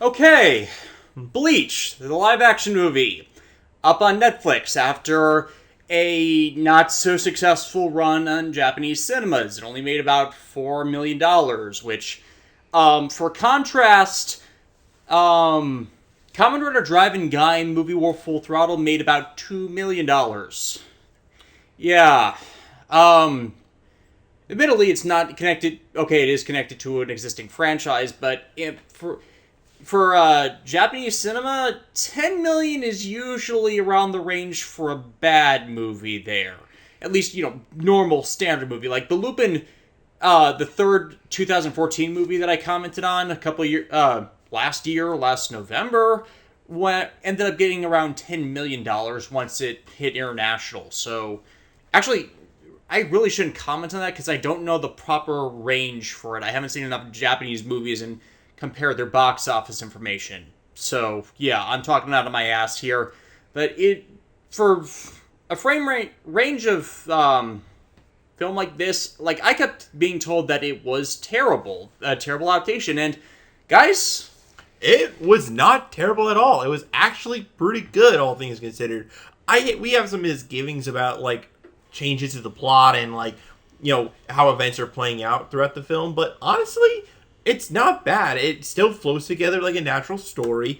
Okay, Bleach, the live-action movie, up on Netflix after a not-so-successful run on Japanese cinemas. It only made about $4 million, which, for contrast, Kamen Rider Drive-In Guy movie War Full Throttle made about $2 million. Yeah. Admittedly, it's not connected. Okay, it is connected to an existing franchise, but for Japanese cinema, 10 million is usually around the range for a bad movie there. At least, normal standard movie. Like the Lupin, the third 2014 movie that I commented on a couple years, last November, ended up getting around $10 million once it hit international. So, actually, I really shouldn't comment on that because I don't know the proper range for it. I haven't seen enough Japanese movies and compare their box office information. So, yeah, I'm talking out of my ass here. But for a range of film like this, like, I kept being told that it was terrible. A terrible adaptation. And, guys, it was not terrible at all. It was actually pretty good, all things considered. We have some misgivings about, like, changes to the plot and, like, how events are playing out throughout the film. But, honestly, it's not bad. It still flows together like a natural story.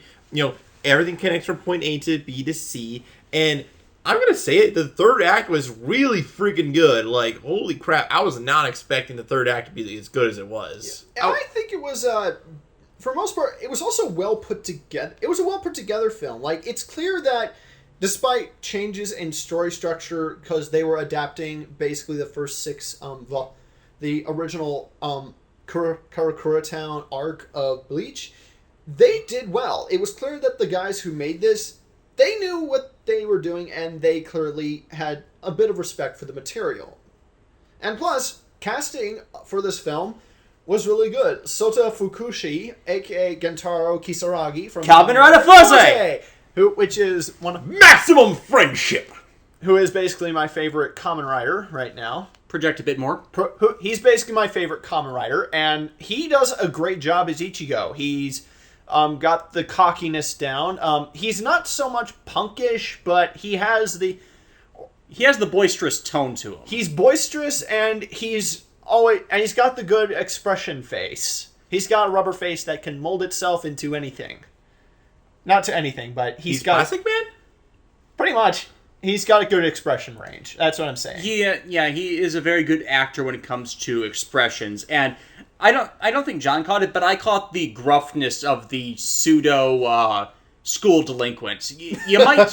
Everything connects from point A to B to C. And I'm going to say it, the third act was really freaking good. Like, holy crap, I was not expecting the third act to be as good as it was. Yeah. I think it was, for the most part, it was also well put together. It was a well put together film. Like, it's clear that despite changes in story structure, because they were adapting basically the first six, the original, Karakura Town arc of Bleach, they did well. It was clear that the guys who made this, they knew what they were doing, and they clearly had a bit of respect for the material. And plus, casting for this film was really good. Sota Fukushi, aka Gentaro Kisaragi from Kamen Rider Fuzzy, which is one of Maximum Friendship, who is basically my favorite Kamen Rider right now. Project a bit more. He's basically my favorite Kamen Rider, and he does a great job as Ichigo. He's got the cockiness down. He's not so much punkish, but he has the boisterous tone to him. He's boisterous, and he's got the good expression face. He's got a rubber face that can mold itself into anything. Not to anything, but he's got Plastic Man? Pretty much. He's got a good expression range. That's what I'm saying. Yeah, he is a very good actor when it comes to expressions. And I don't think John caught it, but I caught the gruffness of the pseudo school delinquents. You might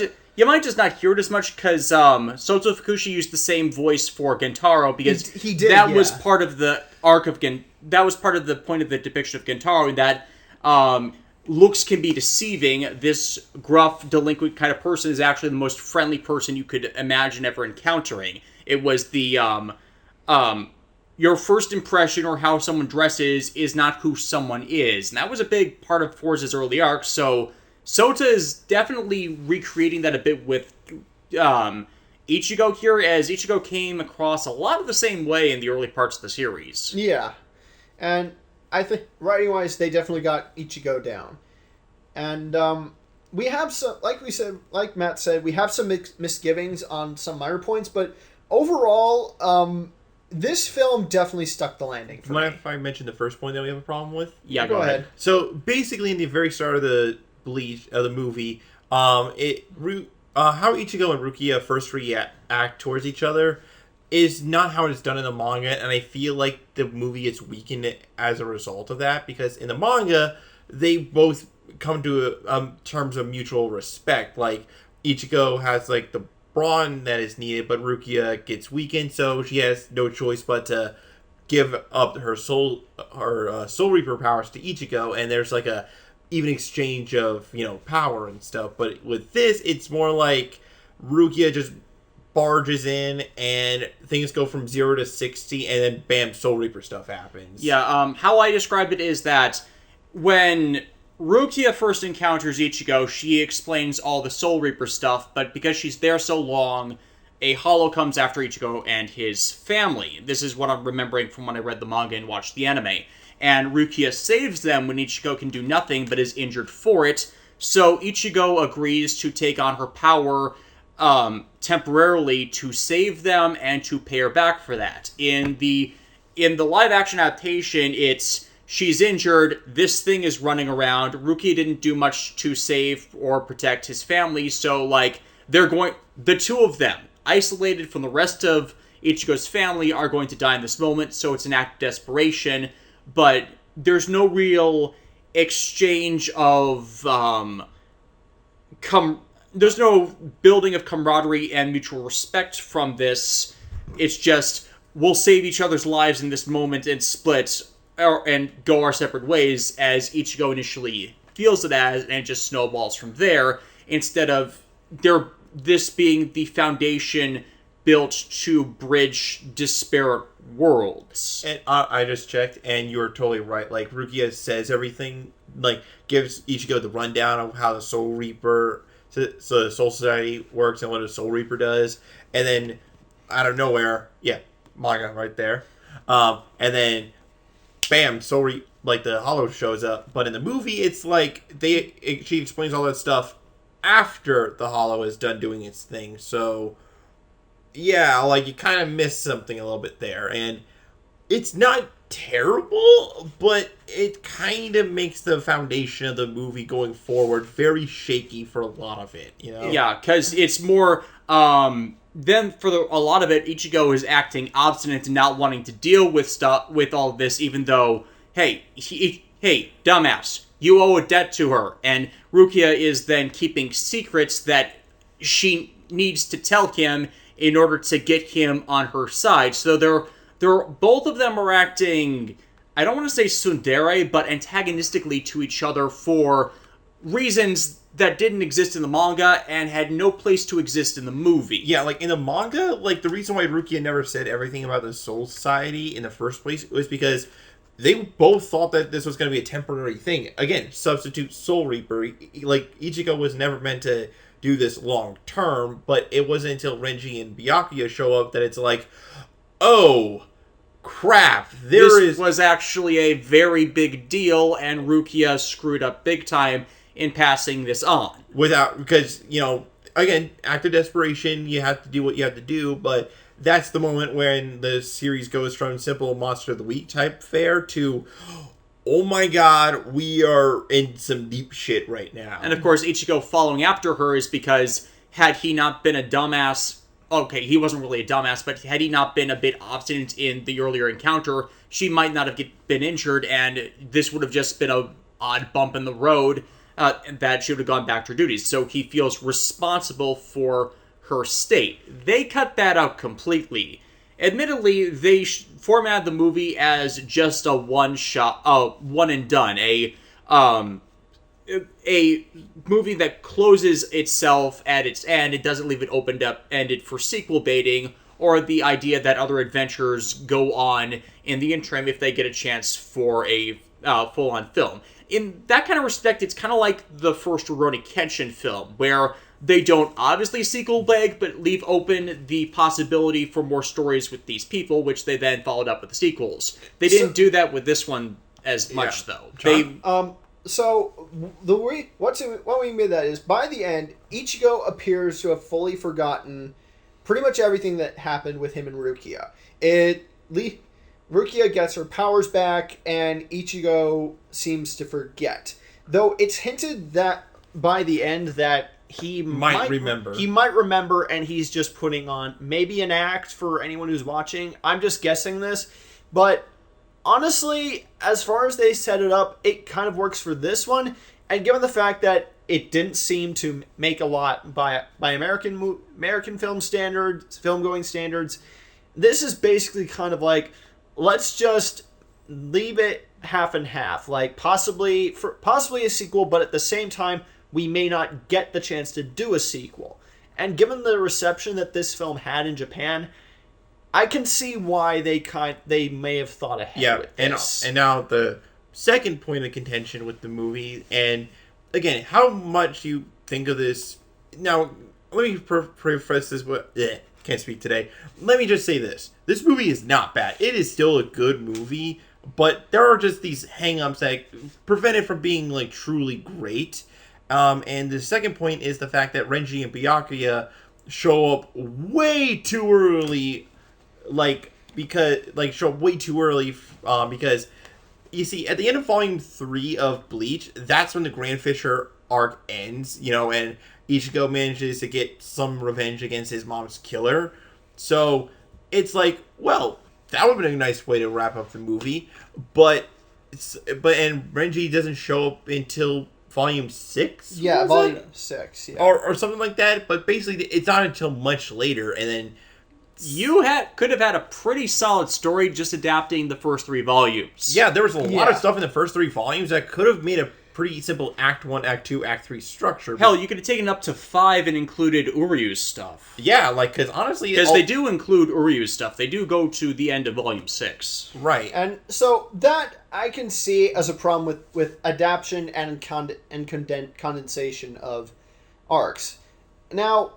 just not hear it as much because Sota Fukushi used the same voice for Gentaro because he did. That was part of the arc of that was part of the point of the depiction of Gentaro, that looks can be deceiving. This gruff, delinquent kind of person is actually the most friendly person you could imagine ever encountering. It was the, your first impression or how someone dresses is not who someone is. And that was a big part of Forza's early arc, so Sota is definitely recreating that a bit with Ichigo here, as Ichigo came across a lot of the same way in the early parts of the series. Yeah. And I think, writing-wise, they definitely got Ichigo down. And we have some, like Matt said, we have some misgivings on some minor points, but overall, this film definitely stuck the landing for me. Mind if I mention the first point that we have a problem with? Yeah, go ahead. So, basically, in the very start of the Bleach, of the movie, how Ichigo and Rukia first react towards each other is not how it's done in the manga, and I feel like the movie is weakened as a result of that, because in the manga, they both come to terms of mutual respect. Like, Ichigo has, like, the brawn that is needed, but Rukia gets weakened, so she has no choice but to give up her Soul Reaper powers to Ichigo, and there's, like, a even exchange of, power and stuff. But with this, it's more like Rukia just barges in and things go from 0 to 60, and then bam, Soul Reaper stuff happens. Yeah, how I describe it is that when Rukia first encounters Ichigo, she explains all the Soul Reaper stuff, but because she's there so long, a hollow comes after Ichigo and his family. This is what I'm remembering from when I read the manga and watched the anime. and Rukia saves them when Ichigo can do nothing but is injured for it. So Ichigo agrees to take on her power temporarily to save them and to pay her back for that. In the live action adaptation, it's she's injured, this thing is running around, Rukia didn't do much to save or protect his family, so like the two of them, isolated from the rest of Ichigo's family, are going to die in this moment, so it's an act of desperation, but there's no real exchange of there's no building of camaraderie and mutual respect from this. It's just, we'll save each other's lives in this moment and split and go our separate ways, as Ichigo initially feels it as, and it just snowballs from there, instead of this being the foundation built to bridge disparate worlds. And I just checked, and you're totally right. Like, Rukia says everything, like, gives Ichigo the rundown of how the Soul Reaper, so the Soul Society works and what a Soul Reaper does, and then, out of nowhere, manga right there, and then, bam, like, the Hollow shows up. But in the movie, it's like, she explains all that stuff after the Hollow is done doing its thing, so yeah, like, you kind of miss something a little bit there, and it's not terrible, but it kind of makes the foundation of the movie going forward very shaky for a lot of it, you know? Yeah, because it's more, then for a lot of it, Ichigo is acting obstinate and not wanting to deal with all of this, even though, hey, dumbass, you owe a debt to her, and Rukia is then keeping secrets that she needs to tell him in order to get him on her side. So both of them are acting, I don't want to say tsundere, but antagonistically to each other for reasons that didn't exist in the manga and had no place to exist in the movie. Yeah, like, in the manga, like, the reason why Rukia never said everything about the Soul Society in the first place was because they both thought that this was going to be a temporary thing. Again, substitute Soul Reaper. Like, Ichigo was never meant to do this long term, but it wasn't until Renji and Byakuya show up that it's like, oh, crap, this was actually a very big deal, and Rukia screwed up big time in passing this on. Because, you know, again, act of desperation, you have to do what you have to do, but that's the moment when the series goes from simple Monster of the Week type fare to, oh my god, we are in some deep shit right now. And of course, Ichigo following after her is because had he not been a dumbass, okay, he wasn't really a dumbass, but had he not been a bit obstinate in the earlier encounter, she might not have been injured, and this would have just been a odd bump in the road that she would have gone back to her duties. So he feels responsible for her state. They cut that out completely. Admittedly, they formatted the movie as just a one and done, a movie that closes itself at its end. It doesn't leave it ended for sequel baiting, or the idea that other adventures go on in the interim if they get a chance for a full-on film. In that kind of respect, it's kind of like the first Rurouni Kenshin film, where they don't obviously sequel beg, but leave open the possibility for more stories with these people, which they then followed up with the sequels. They didn't do that with this one as much, though. So what we mean by that is, by the end, Ichigo appears to have fully forgotten pretty much everything that happened with him and Rukia. Rukia gets her powers back, and Ichigo seems to forget. Though it's hinted that by the end that he might remember. He might remember, and he's just putting on maybe an act for anyone who's watching. I'm just guessing this, but honestly, as far as they set it up, it kind of works for this one. And given the fact that it didn't seem to make a lot by American film standards, film-going standards, this is basically kind of like, let's just leave it half and half. Like, possibly a sequel, but at the same time, we may not get the chance to do a sequel. And given the reception that this film had in Japan, I can see why they may have thought ahead with this. And now the second point of contention with the movie, and again, how much you think of this. Now, let me preface this. Can't speak today. Let me just say this. This movie is not bad. It is still a good movie, but there are just these hang-ups that prevent it from being like truly great. And the second point is the fact that Renji and Byakuya show up way too early, because you see at the end of volume 3 of Bleach, that's when the Grand Fisher arc ends, and Ichigo manages to get some revenge against his mom's killer. So it's like, well, that would have been a nice way to wrap up the movie, but Renji doesn't show up until volume 6. Yeah, volume 6. Yeah, or something like that. But basically, it's not until much later, and then you could have had a pretty solid story just adapting the first 3 volumes. Yeah, there was a lot of stuff in the first 3 volumes that could have made a pretty simple Act 1, Act 2, Act 3 structure. Hell, you could have taken up to 5 and included Uryu's stuff. Yeah, because honestly... Because they do include Uryu's stuff. They do go to the end of Volume 6. Right. And so that I can see as a problem with adaptation and condensation of arcs. Now,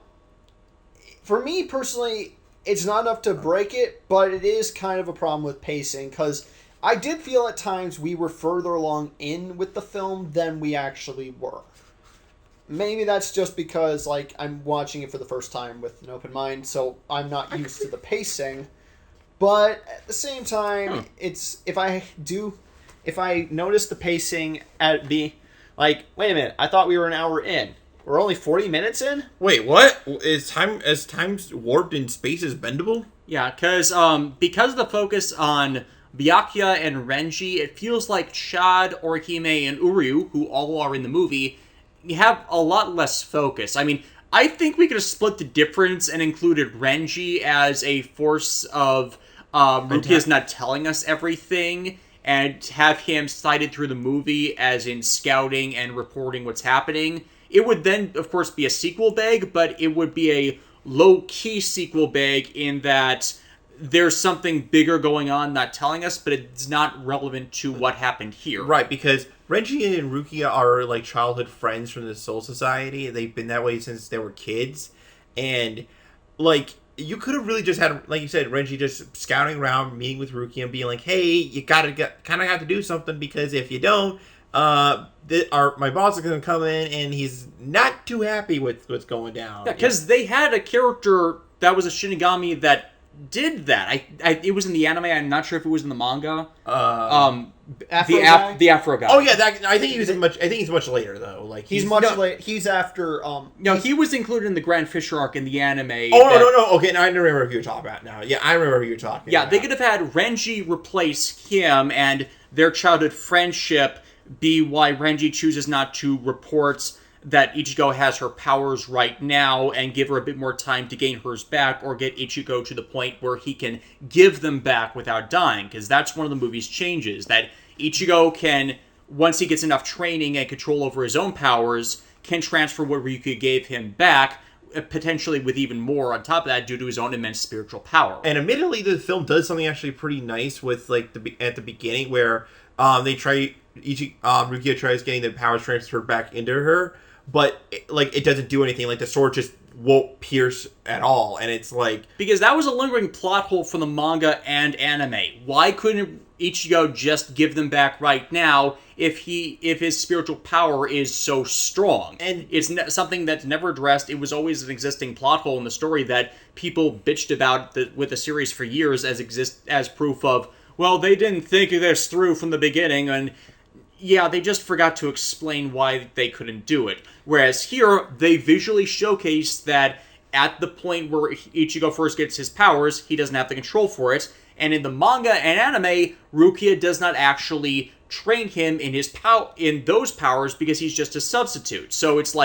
for me personally, it's not enough to break it, but it is kind of a problem with pacing, because I did feel at times we were further along in with the film than we actually were. Maybe that's just because, I'm watching it for the first time with an open mind, so I'm not used to the pacing. But at the same time, it's if I notice the pacing at wait a minute, I thought we were an hour in. We're only 40 minutes in? Wait, what? Is time's warped and space is bendable? Yeah, because of the focus on Byakuya and Renji, it feels like Chad, Orihime, and Uryu, who all are in the movie, have a lot less focus. I mean, I think we could have split the difference and included Renji as a force of Rukia's not telling us everything, and have him cited through the movie as in scouting and reporting what's happening. It would then, of course, be a sequel bag, but it would be a low-key sequel bag in that there's something bigger going on not telling us, but it's not relevant to what happened here. Right, because Renji and Rukia are childhood friends from the Soul Society. They've been that way since they were kids. And you could have really just had, like you said, Renji just scouting around, meeting with Rukia and being like, hey, you kind of have to do something, because if you don't, my boss is going to come in and he's not too happy with what's going down. Yeah, because they had a character that was a Shinigami that did that. It was in the anime. I'm not sure if it was in the manga. The Afro guy. Oh yeah, I think he's much later though. He's much later. He's after. No, he was included in the Grand Fisher arc in the anime. No. Okay, now I remember who you're talking about now. Yeah, I remember who you're talking about. Yeah, they could have had Renji replace him and their childhood friendship be why Renji chooses not to report that Ichigo has her powers right now and give her a bit more time to gain hers back, or get Ichigo to the point where he can give them back without dying, because that's one of the movie's changes, that Ichigo can, once he gets enough training and control over his own powers, can transfer what Ryuki gave him back, potentially with even more on top of that due to his own immense spiritual power. And admittedly, the film does something actually pretty nice with at the beginning where they try Rukia tries getting the powers transferred back into her, but it doesn't do anything. The sword just won't pierce at all, and it's because that was a lingering plot hole from the manga and anime. Why couldn't Ichigo just give them back right now if his spiritual power is so strong? And it's something that's never addressed. It was always an existing plot hole in the story that people bitched about with the series for years as proof of, well, they didn't think of this through from the beginning, and yeah, they just forgot to explain why they couldn't do it. Whereas here, they visually showcase that at the point where Ichigo first gets his powers, he doesn't have the control for it. And in the manga and anime, Rukia does not actually train him in those powers because he's just a substitute. So it's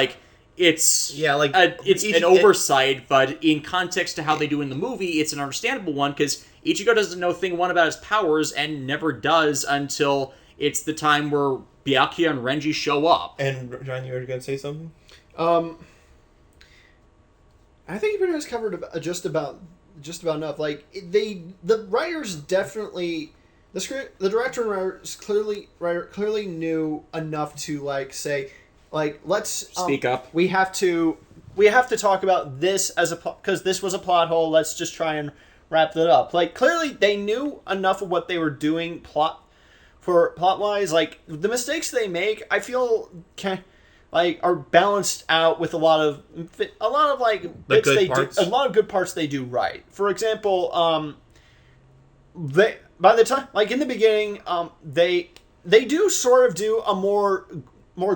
it's an oversight, but in context to how they do in the movie, it's an understandable one, because Ichigo doesn't know thing one about his powers and never does until it's the time where Byakuya and Renji show up. And John, you were going to say something? I think you pretty much covered just about enough. The writers definitely, the director and writers clearly knew enough to say, let's speak up. We have to talk about this because this was a plot hole. Let's just try and wrap that up. Clearly they knew enough of what they were doing for plot-wise, like, the mistakes they make, I feel are balanced out with a lot of like bits good they parts. do, a lot of good parts they do right. For example, they by the time, like, in the beginning, they do sort of do a more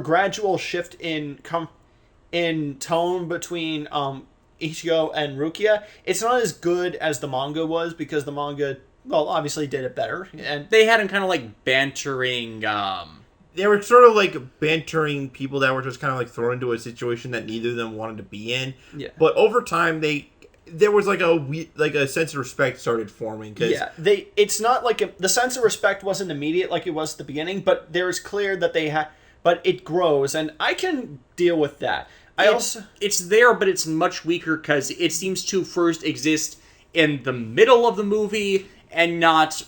gradual shift in tone between Ichigo and Rukia. It's not as good as the manga was, because the manga, well, obviously did it better, and They had him kind of like bantering. They were sort of like bantering people that were just kind of like thrown into a situation that neither of them wanted to be in. Yeah. But over time, there was like a sense of respect started forming. It's not like the sense of respect wasn't immediate like it was at the beginning, but there is clear that they have, but it grows, and I can deal with that. It's there, but it's much weaker because it seems to first exist in the middle of the movie and not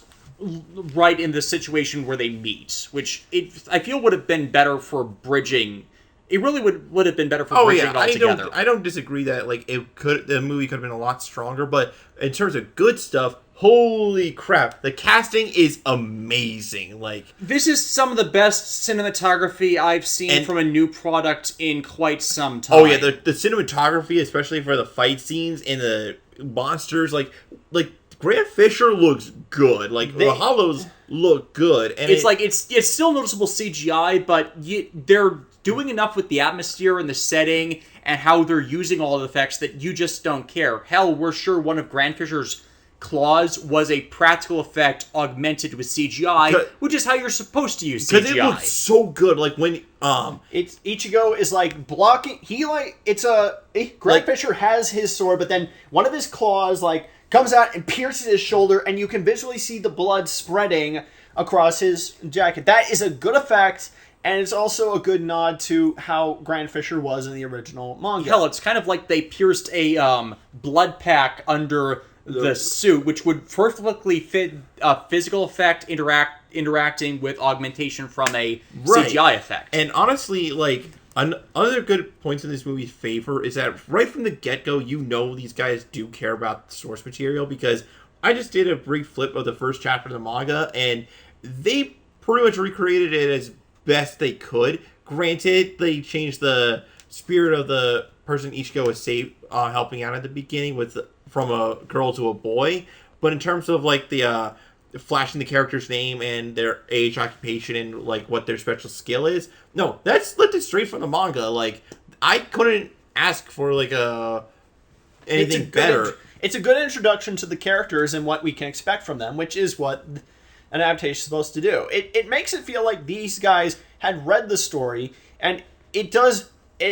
right in the situation where they meet, which I feel would have been better for bridging. It really would have been better for bridging it all together. I don't disagree that like the movie could have been a lot stronger, but in terms of good stuff, holy crap, the casting is amazing. Like, this is some of the best cinematography I've seen from a new product in quite some time. Oh yeah, the cinematography, especially for the fight scenes and the monsters, like Grant Fisher looks good. Like, the hollows look good, and it's still noticeable CGI, but they're doing enough with the atmosphere and the setting and how they're using all the effects that you just don't care. Hell, we're sure one of Grant Fisher's claws was a practical effect augmented with CGI, which is how you're supposed to use CGI. Because it looks so good. Like, when it's Ichigo is like blocking. Grant Fisher has his sword, but then one of his claws like comes out and pierces his shoulder, and you can visually see the blood spreading across his jacket. That is a good effect, and it's also a good nod to how Grant Fisher was in the original manga. Hell, it's kind of like they pierced a blood pack under the suit, which would perfectly fit a physical effect interacting with augmentation from a CGI effect. And honestly, like, other good points in this movie's favor is that right from the get-go, you know these guys do care about the source material, because I just did a brief flip of the first chapter of the manga, and they pretty much recreated it as best they could. Granted, they changed the spirit of the person Ichigo was helping out at the beginning from a girl to a boy, but in terms of like the flashing the character's name and their age, occupation, and like what their special skill is, no, that's lifted straight from the manga. Like, I couldn't ask for like anything better. It's a good introduction to the characters and what we can expect from them, which is what an adaptation is supposed to do. It makes it feel like these guys had read the story, and it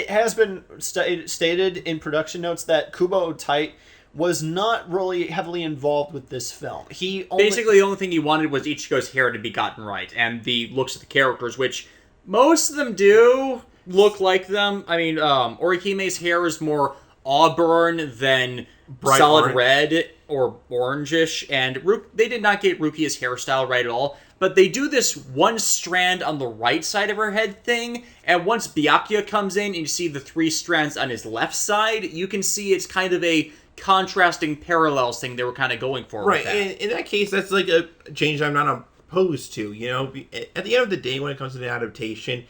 has been stated in production notes that Kubo Tite was not really heavily involved with this film. Basically, the only thing he wanted was Ichigo's hair to be gotten right, and the looks of the characters, which most of them do look like them. I mean, Orihime's hair is more auburn than bright solid orange. Red or orangish, and they did not get Rukia's hairstyle right at all. But they do this one strand on the right side of her head thing, and once Byakuya comes in and you see the 3 strands on his left side, you can see it's kind of a contrasting parallels thing they were kind of going for. Right, with that. and in that case, that's like a change I'm not opposed to. You know, at the end of the day, when it comes to the adaptation,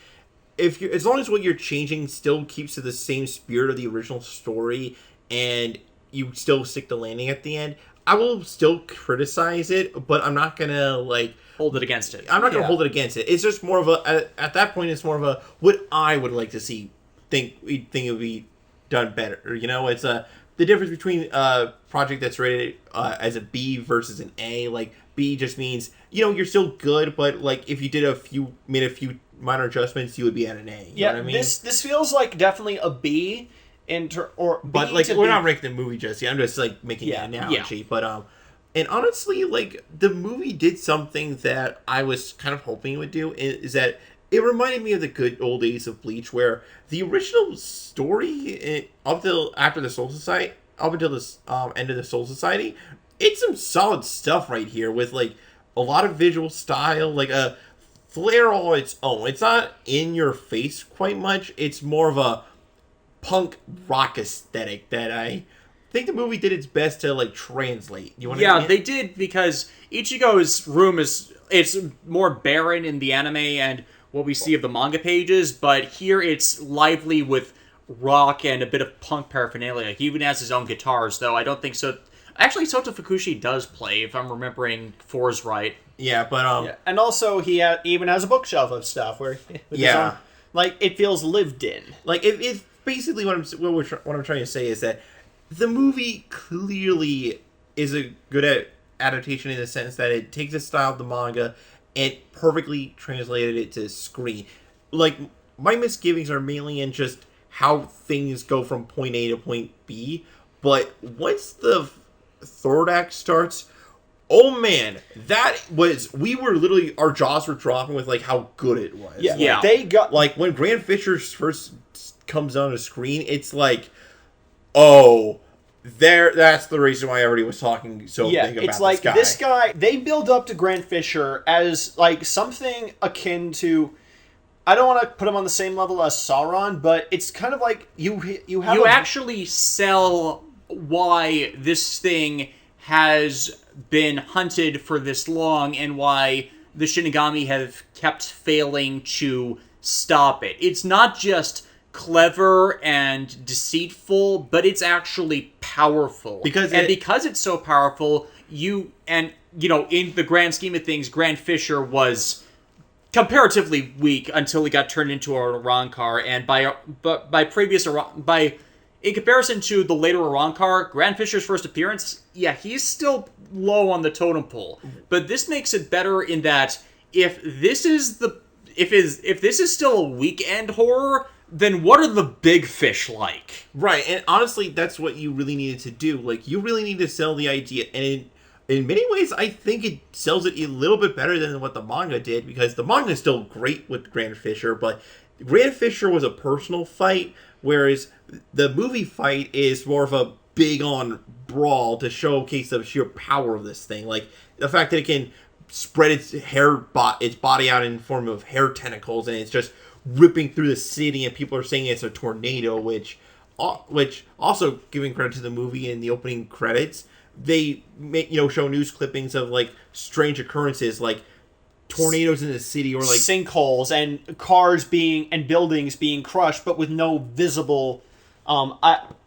as long as what you're changing still keeps to the same spirit of the original story, and you still stick the landing at the end, I will still criticize it, but I'm not gonna like hold it against it. I'm not gonna hold it against it. It's just more of at that point, it's more of a what I would like to see. Think it would be done better. You know, it's the difference between a project that's rated as a B versus an A. Like, B just means, you know, you're still good, but like if you made a few minor adjustments, you would be at an A. You know what I mean? This feels like definitely a B. But like, we're not ranking the movie just yet. I'm just like making an analogy. Yeah. But and honestly, like, the movie did something that I was kind of hoping it would do, is that it reminded me of the good old days of Bleach, where the original story up until the Soul Society, up until the end of the Soul Society, it's some solid stuff right here with like a lot of visual style, like a flair all its own. It's not in your face quite much. It's more of a punk rock aesthetic that I think the movie did its best to like translate. You want they did, because Ichigo's room is it's more barren in the anime and what we see of the manga pages, but here it's lively with rock and a bit of punk paraphernalia. He even has his own guitars, though I don't think so. Actually, Sota Fukushi does play, if I'm remembering 4's right. Yeah, but Yeah. And also he even has a bookshelf of stuff where like it feels lived in. Like it's basically what I'm trying to say is that the movie clearly is a good adaptation in the sense that it takes the style of the manga and perfectly translated it to screen. Like, my misgivings are mainly in just how things go from point A to point B, but once the third act starts, oh man, we were literally, our jaws were dropping with like how good it was. Yeah. They got Like when Grand Fisher first comes on the screen, it's like, oh, that's the reason why everybody was talking so big about it's like this guy. they build up to Grant Fisher as like something akin to, I don't want to put him on the same level as Sauron, but it's kind of like you actually sell why this thing has been hunted for this long and why the Shinigami have kept failing to stop it. It's not just clever and deceitful, but it's actually powerful. Because it's so powerful, in the grand scheme of things, Grand Fisher was comparatively weak until he got turned into a Arankar, and in comparison to the later Arankar, Grand Fisher's first appearance, yeah, he's still low on the totem pole. But this makes it better in that if this is still a weekend horror, then what are the big fish like? Right, and honestly, that's what you really needed to do. Like, you really need to sell the idea, and in many ways, I think it sells it a little bit better than what the manga did, because the manga is still great with Grand Fisher, but Grand Fisher was a personal fight, whereas the movie fight is more of a big-on brawl to showcase the sheer power of this thing. Like, the fact that it can spread its body out in form of hair tentacles, and it's just ripping through the city, and people are saying it's a tornado, which also, giving credit to the movie in the opening credits, they show news clippings of like strange occurrences, like tornadoes in the city, or like sinkholes and cars and buildings being crushed, but with no visible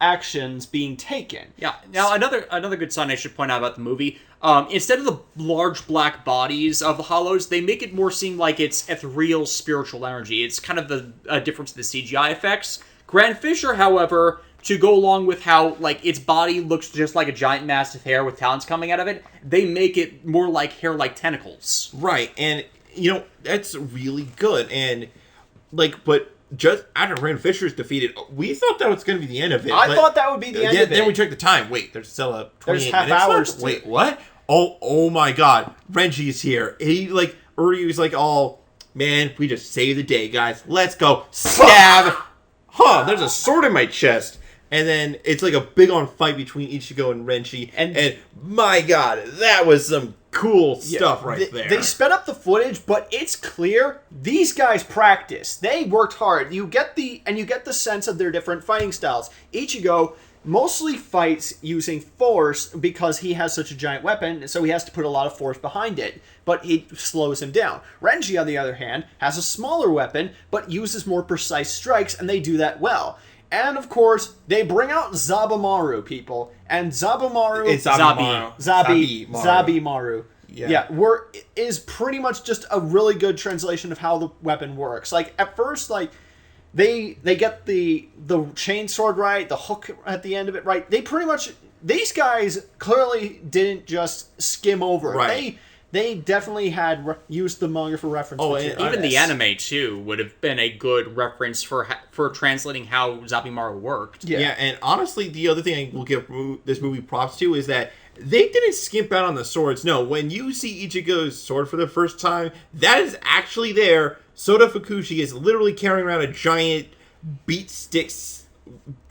actions being taken. Yeah. Now, another good sign I should point out about the movie, instead of the large black bodies of the hollows, they make it more seem like it's ethereal spiritual energy. It's kind of the difference in the CGI effects. Grand Fisher, however, to go along with how like its body looks just like a giant mass of hair with talons coming out of it, they make it more like hair-like tentacles. Right, and that's really good. And but just after Grand Fisher's defeated, we thought that was going to be the end of it. I thought that would be the end of it. Then we took the time. Wait, there's still a 28 half minutes hours left? Wait, what? Oh my God, Renji's here. He was like, oh man, we just saved the day, guys. Let's go. Stab. There's a sword in my chest. And then it's like a big-on fight between Ichigo and Renji. And my God, that was some cool stuff there. They sped up the footage, but it's clear these guys practice. They worked hard. You get the sense of their different fighting styles. Ichigo mostly fights using force because he has such a giant weapon, so he has to put a lot of force behind it, but it slows him down. Renji, on the other hand, has a smaller weapon, but uses more precise strikes, and they do that well. And, of course, they bring out Zabimaru, people. And Zabimaru... It's Zabimaru. Zabimaru. Yeah. Is pretty much just a really good translation of how the weapon works. Like, at first, like, they get the chainsword right, the hook at the end of it right. They pretty much... These guys clearly didn't just skim over it. Right. They definitely had used the manga for reference. And even the anime too would have been a good reference for translating how Zabimaru worked. Yeah, and honestly, the other thing I will give this movie props to is that they didn't skimp out on the swords. No, when you see Ichigo's sword for the first time, that is actually there. Sota Fukushi is literally carrying around a giant beat sticks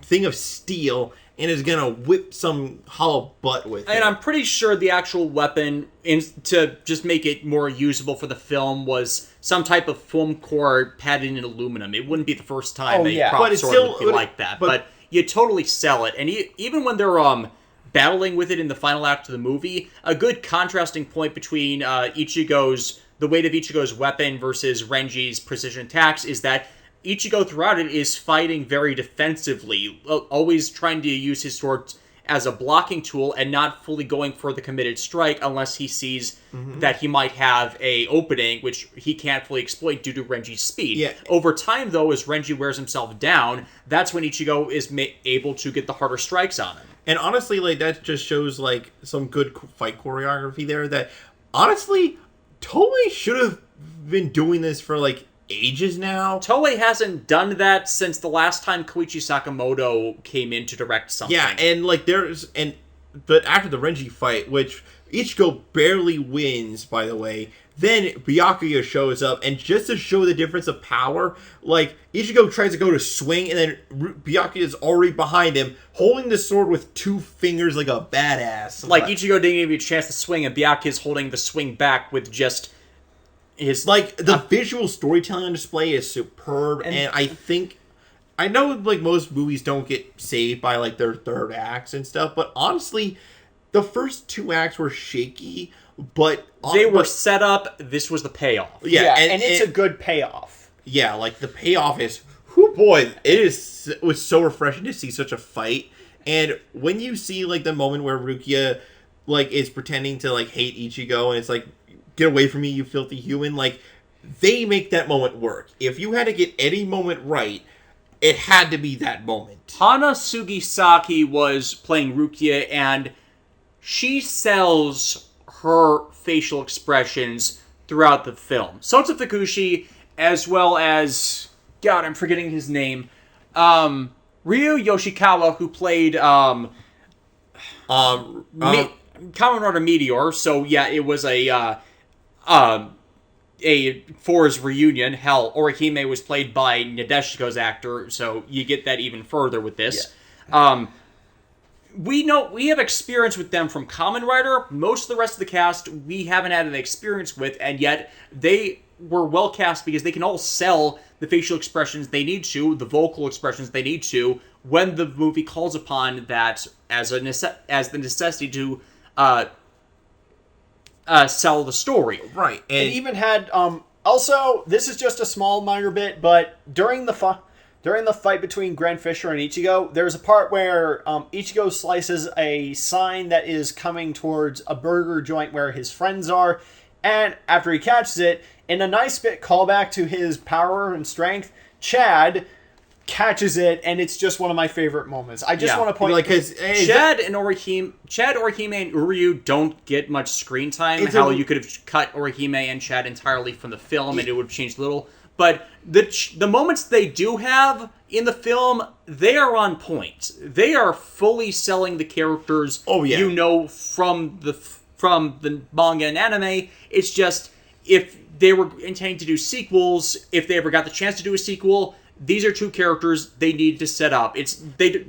thing of steel and is gonna whip some hollow butt with it. And I'm pretty sure the actual weapon, to just make it more usable for the film, was some type of foam core padded in aluminum. It wouldn't be the first time prop sword would be like that. But you totally sell it. And even when they're battling with it in the final act of the movie, a good contrasting point between Ichigo's the weight of Ichigo's weapon versus Renji's precision attacks is that Ichigo throughout it is fighting very defensively, always trying to use his sword as a blocking tool and not fully going for the committed strike unless he sees that he might have a opening, which he can't fully exploit due to Renji's speed. Yeah. Over time, though, as Renji wears himself down, that's when Ichigo is able to get the harder strikes on him. And honestly, like, that just shows, like, some good fight choreography there that, honestly, Toei should have been doing this for, like, ages now. Toei hasn't done that since the last time Koichi Sakamoto came in to direct something. Yeah, and like but after the Renji fight, which Ichigo barely wins, by the way, then Byakuya shows up, and just to show the difference of power, like, Ichigo tries to go to swing, and then Byakuya is already behind him, holding the sword with 2 fingers like a badass. Like, Ichigo didn't give you a chance to swing, and Byakuya is holding the swing back with just his... Like, the visual storytelling on display is superb, and I know, like, most movies don't get saved by, like, their third acts and stuff, but honestly, the first 2 acts were shaky, but... They were set up, this was the payoff. Yeah, and it's a good payoff. Yeah, like, the payoff is... Whoo, boy, it was so refreshing to see such a fight, and when you see, like, the moment where Rukia, like, is pretending to, like, hate Ichigo, and it's like, get away from me, you filthy human, like, they make that moment work. If you had to get any moment right, it had to be that moment. Hana Sugisaki was playing Rukia, and she sells her facial expressions throughout the film. Sota Fukushi, as well as... God, I'm forgetting his name. Ryu Yoshikawa, who played... Kamen Rider Meteor, so yeah, it was a for his reunion. Hell, Orihime was played by Nadeshiko's actor, so you get that even further with this. Yeah. We have experience with them from Kamen Rider. Most of the rest of the cast we haven't had an experience with, and yet they were well cast because they can all sell the facial expressions they need to, the vocal expressions they need to, when the movie calls upon that as the necessity to sell the story. Right. And even had also, this is just a small minor bit, but during the fight between Grand Fisher and Ichigo, there's a part where Ichigo slices a sign that is coming towards a burger joint where his friends are, and after he catches it, in a nice bit callback to his power and strength, Chad catches it, and it's just one of my favorite moments. I just want to point... Like, Chad, Orihime, and Uryu don't get much screen time. You could have cut Orihime and Chad entirely from the film, and it would have changed a little. But the moments they do have in the film, they are on point. They are fully selling the characters you know from the manga and anime. It's just, if they were intending to do sequels, if they ever got the chance to do a sequel, these are 2 characters they need to set up.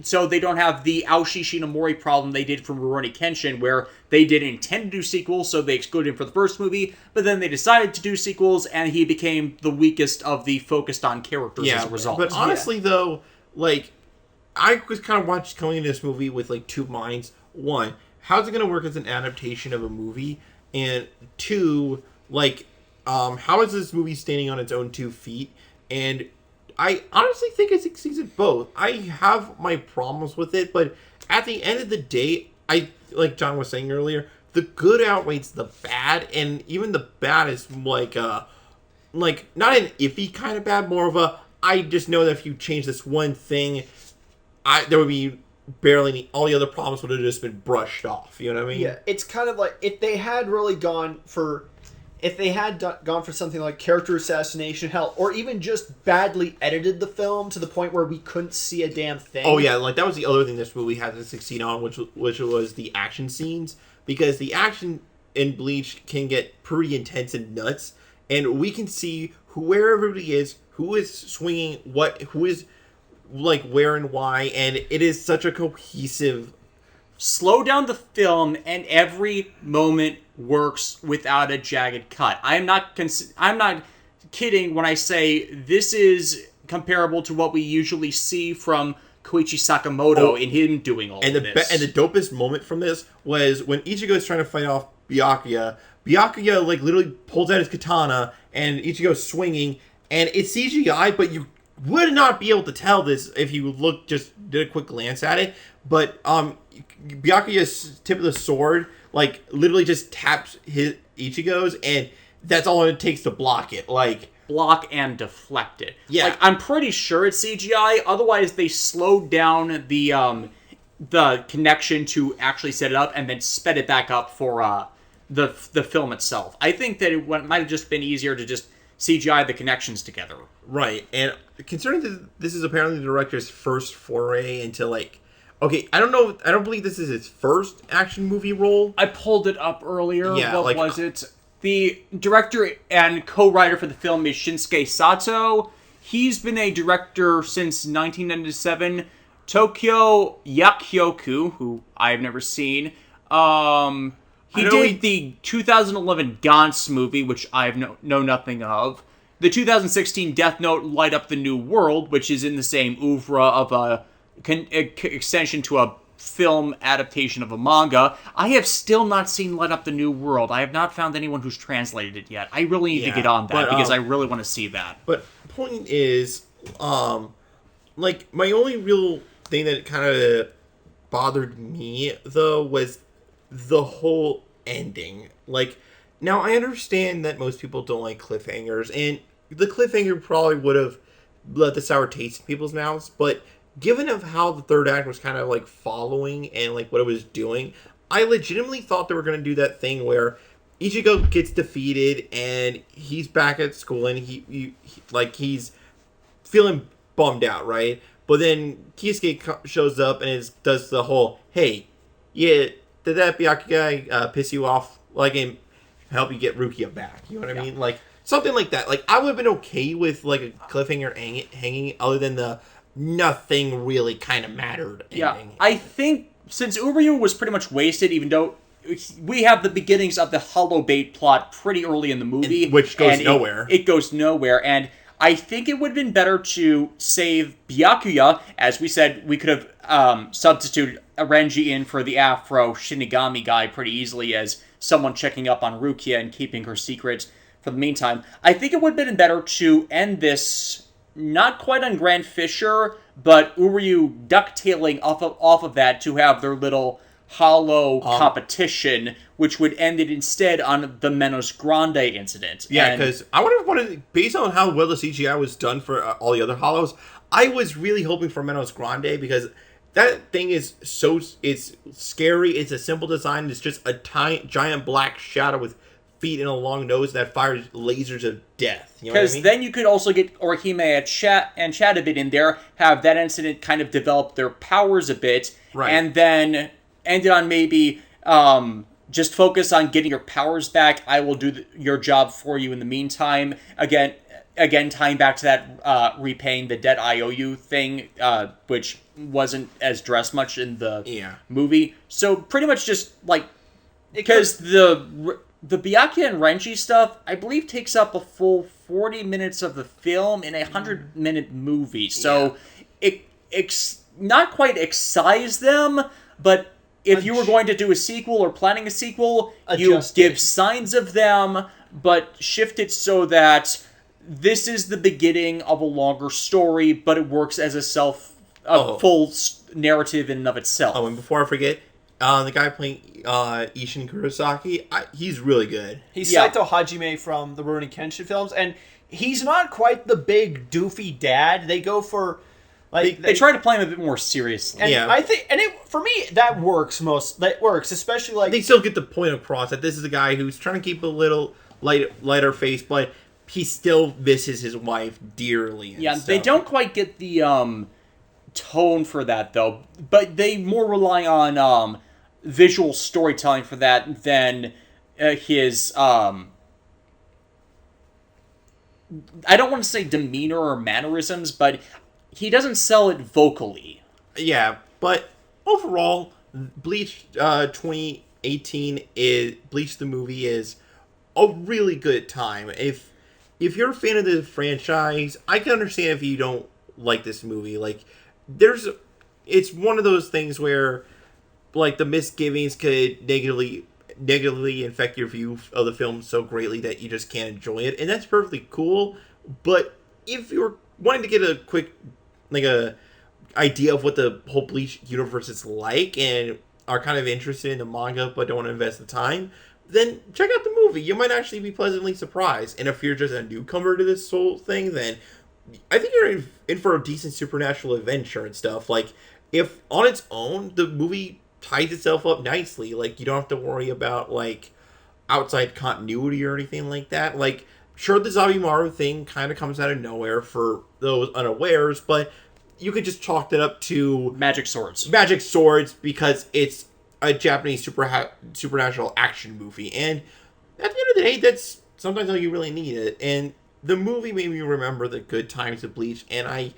So they don't have the Aoshi Shinomori problem they did from Rurouni Kenshin, where they didn't intend to do sequels, so they excluded him for the first movie, but then they decided to do sequels, and he became the weakest of the focused-on characters as a result. But honestly, though, like, I was kind of coming into this movie with, like, 2 minds. 1, how's it going to work as an adaptation of a movie? And 2, like, how is this movie standing on its own 2 feet? And I honestly think it succeeds at both. I have my problems with it, but at the end of the day, like John was saying earlier, the good outweighs the bad, and even the bad is like not an iffy kind of bad, more of a, I just know that if you change this one thing, there would be barely any, all the other problems would have just been brushed off. You know what I mean? Yeah, it's kind of like if they had really gone for something like character assassination, hell, or even just badly edited the film to the point where we couldn't see a damn thing. Oh yeah, like that was the other thing this movie had to succeed on, which was the action scenes, because the action in Bleach can get pretty intense and nuts, and we can see where everybody is, who is swinging what, who is like where and why, and it is such a cohesive. Slow down the film, and every moment works without a jagged cut. I'm not kidding when I say this is comparable to what we usually see from Koichi Sakamoto in him doing all of this. And the dopest moment from this was when Ichigo is trying to fight off Byakuya. Byakuya, like, literally pulls out his katana, and Ichigo's swinging, and it's CGI, but you would not be able to tell this if you did a quick glance at it. But Byakuya's tip of the sword, like, literally just taps Ichigo's, and that's all it takes to block it. Like, block and deflect it. Yeah. Like, I'm pretty sure it's CGI. Otherwise, they slowed down the connection to actually set it up and then sped it back up for the film itself. I think that it might have just been easier to just CGI the connections together. Right, and considering that this is apparently the director's first foray into, like, okay, I don't believe this is his first action movie role. I pulled it up earlier. Yeah, what was it? The director and co-writer for the film is Shinsuke Sato. He's been a director since 1997. Tokyo Yakyoku, who I've never seen. He did the 2011 Gantz movie, which I know nothing of. The 2016 Death Note Light Up the New World, which is in the same oeuvre of a extension to a film adaptation of a manga. I have still not seen Light Up the New World. I have not found anyone who's translated it yet. I really need to get on that because I really want to see that. But point is, like, my only real thing that kind of bothered me, though, was the whole ending. Like, now I understand that most people don't like cliffhangers, and the cliffhanger probably would have left the sour taste in people's mouths, but given of how the third act was kind of, like, following and, like, what it was doing, I legitimately thought they were going to do that thing where Ichigo gets defeated and he's back at school and he's feeling bummed out, right? But then Kiyusuke shows up and does the whole, hey, yeah, did that Byakuya guy piss you off? Like, and help you get Rukia back. You know what I mean? Like, something like that. Like, I would have been okay with, like, a cliffhanger hanging other than the nothing really kind of mattered ending. Yeah, I think since Uryu was pretty much wasted, even though we have the beginnings of the hollow bait plot pretty early in the movie. Which goes nowhere. It goes nowhere, and I think it would have been better to save Byakuya. As we said, we could have substituted Renji in for the Afro Shinigami guy pretty easily as someone checking up on Rukia and keeping her secret for the meantime. I think it would have been better to end this not quite on Grand Fisher, but Uryu ducktailing off of that to have their little hollow competition, which would end it instead on the Menos Grande incident. Yeah, because I would have wanted, based on how well the CGI was done for all the other hollows, I was really hoping for Menos Grande because that thing is it's scary, it's a simple design, it's just a giant black shadow with feet and a long nose that fires lasers of death. You know what I mean? Then you could also get Orihime and Chadabit in there, have that incident kind of develop their powers a bit, right, and then end it on maybe just focus on getting your powers back. I will do your job for you in the meantime. Again, tying back to that repaying the debt IOU thing, which wasn't as dressed much in the movie. So pretty much just like, because the Byakuya and Renji stuff, I believe, takes up a full 40 minutes of the film in a 100-minute movie. So it's not quite excise them, but if you were going to do a sequel or planning a sequel, you give signs of them, but shift it so that this is the beginning of a longer story, but it works as a full narrative in and of itself. Oh, and before I forget, the guy playing Ishin Kurosaki, he's really good. He's Saito Hajime from the Rurouni Kenshin films, and he's not quite the big doofy dad. They go for like they try to play him a bit more seriously. And I think, for me, that works That works, especially like they still get the point across that this is a guy who's trying to keep a little lighter face, but he still misses his wife dearly. They don't quite get the tone for that though, but they more rely on visual storytelling for that than his I don't want to say demeanor or mannerisms, but he doesn't sell it vocally. Yeah, but overall, Bleach 2018 Bleach the movie is a really good time. If you're a fan of the franchise, I can understand if you don't like this movie. Like, it's one of those things where, like, the misgivings could negatively negatively infect your view of the film so greatly that you just can't enjoy it, and that's perfectly cool. But if you're wanting to get a quick, like a idea of what the whole Bleach universe is like, and are kind of interested in the manga but don't want to invest the time, then check out the movie. You might actually be pleasantly surprised. And if you're just a newcomer to this whole thing, then I think you're in for a decent supernatural adventure and stuff. Like, if on its own, the movie ties itself up nicely. Like, you don't have to worry about, like, outside continuity or anything like that. Like, sure, the Zabimaru thing kind of comes out of nowhere for those unawares, but you could just chalk that up to magic swords. Magic swords, because it's a Japanese supernatural action movie. And at the end of the day, that's sometimes all you really need it. And the movie made me remember the good times of Bleach, and I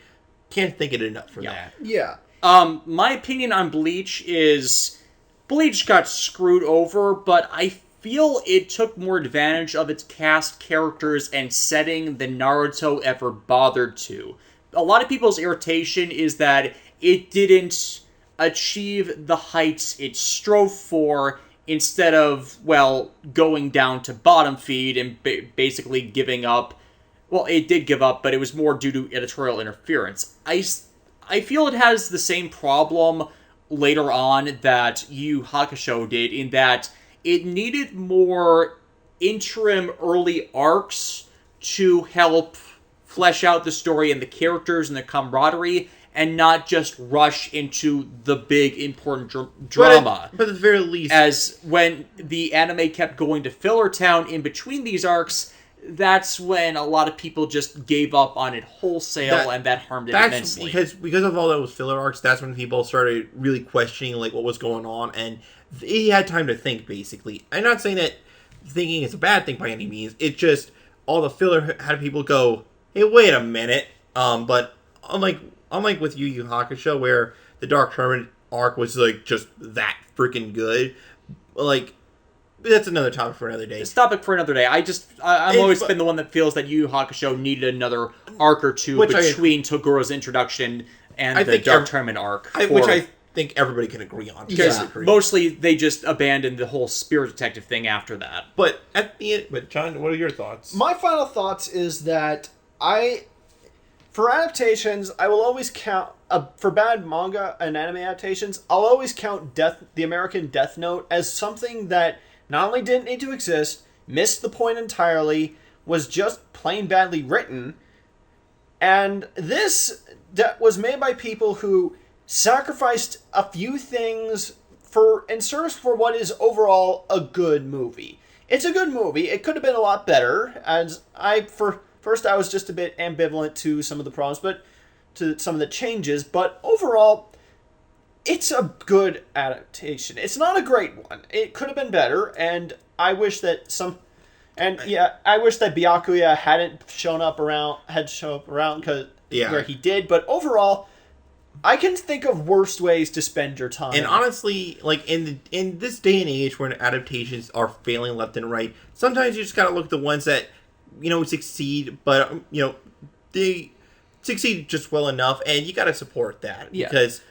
can't thank it enough for that. Yeah. My opinion on Bleach is Bleach got screwed over, but I feel it took more advantage of its cast, characters, and setting than Naruto ever bothered to. A lot of people's irritation is that it didn't achieve the heights it strove for, instead of, well, going down to bottom feed and basically giving up. Well, it did give up, but it was more due to editorial interference. I feel it has the same problem later on that Yu Hakusho did, in that it needed more interim early arcs to help flesh out the story and the characters and the camaraderie, and not just rush into the big important drama. But at the very least, as when the anime kept going to Filler Town in between these arcs, that's when a lot of people just gave up on it wholesale, and that harmed it immensely. Because of all those filler arcs, that's when people started really questioning like what was going on, and he had time to think, basically. I'm not saying that thinking is a bad thing by any means. It's just all the filler had people go, hey, wait a minute. But unlike with Yu Yu Hakusho, where the Dark Tournament arc was like just that freaking good, like, that's another topic for another day. It's a topic for another day. I've always been the one that feels that Yu Yu Hakusho needed another arc or two between Togoro's introduction and the Dark Tournament arc. Which I think everybody can agree on. Because mostly they just abandoned the whole Spirit Detective thing after that. But at the end, John, what are your thoughts? My final thoughts is that for adaptations, I will always count, for bad manga and anime adaptations, I'll always count the American Death Note as something that not only didn't need to exist, missed the point entirely, was just plain badly written, and this that was made by people who sacrificed a few things in service for what is overall a good movie. It's a good movie. It could have been a lot better, as first I was just a bit ambivalent to some of the problems, but to some of the changes, but overall, it's a good adaptation. It's not a great one. It could have been better, and I wish that I wish that Byakuya hadn't shown up around where he did, but overall, I can think of worse ways to spend your time. And honestly, like in this day and age when adaptations are failing left and right, sometimes you just gotta look at the ones that, succeed, but they succeed just well enough, and you gotta support that. Yeah. Because,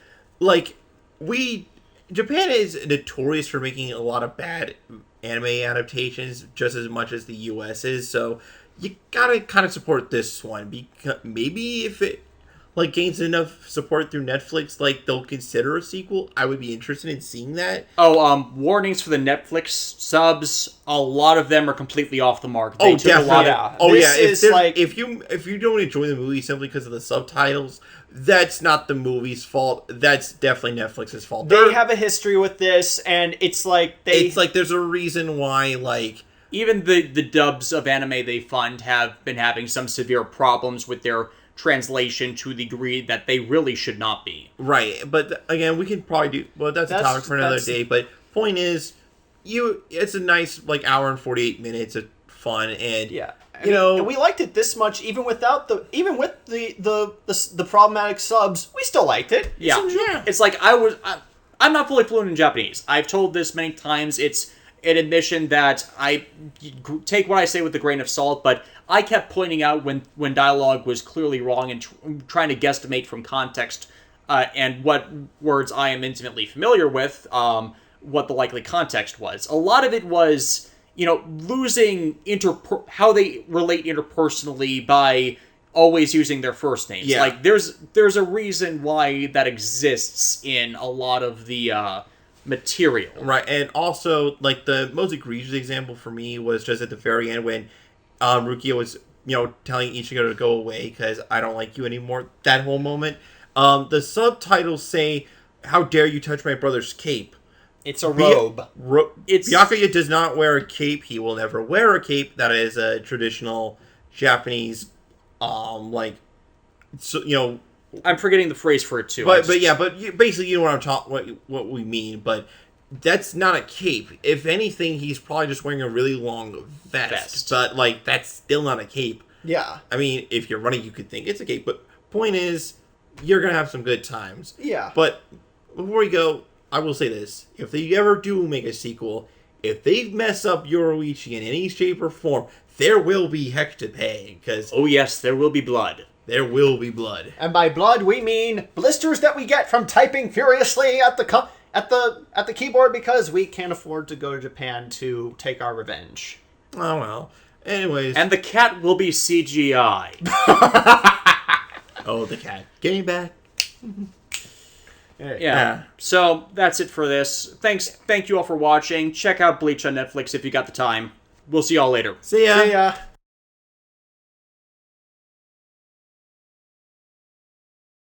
Japan is notorious for making a lot of bad anime adaptations just as much as the US is, so you gotta kind of support this one, because maybe if it gains enough support through Netflix, they'll consider a sequel. I would be interested in seeing that. Warnings for the Netflix subs. A lot of them are completely off the mark. Definitely. If if you don't enjoy the movie simply because of the subtitles, that's not the movie's fault. That's definitely Netflix's fault. They have a history with this, and it's like there's a reason why even the dubs of anime they fund have been having some severe problems with their translation to the degree that they really should not be. Right, but again, we can probably do... Well, that's a topic for another day, but point is, it's a nice, hour and 48 minutes of fun, and... Yeah. And we liked it this much, even with the problematic subs, we still liked it. Yeah. It's like, I'm not fully fluent in Japanese. I've told this many times. It's an admission that I take what I say with a grain of salt, but I kept pointing out when dialogue was clearly wrong and trying to guesstimate from context and what words I am intimately familiar with. what the likely context was. A lot of it was, losing how they relate interpersonally by always using their first names. Yeah. Like, there's a reason why that exists in a lot of the material. Right, and also, like, the most egregious example for me was just at the very end when Rukia was, telling Ichigo to go away because I don't like you anymore. That whole moment. The subtitles say, "How dare you touch my brother's cape?" It's a robe. Byakuya does not wear a cape. He will never wear a cape. That is a traditional Japanese, I'm forgetting the phrase for it too. Basically, you know what we mean. But that's not a cape. If anything, he's probably just wearing a really long vest. But that's still not a cape. Yeah. I mean, if you're running, you could think it's a cape. But point is, you're gonna have some good times. Yeah. But before we go, I will say this: if they ever do make a sequel, if they mess up Yoruichi in any shape or form, there will be heck to pay. Because oh yes, there will be blood. There will be blood. And by blood, we mean blisters that we get from typing furiously at the keyboard because we can't afford to go to Japan to take our revenge. Oh well. Anyways, and the cat will be CGI. Oh, the cat. Getting back. Yeah. So that's it for this. Thank you all for watching. Check out Bleach on Netflix if you got the time. We'll see y'all later. See ya. See ya.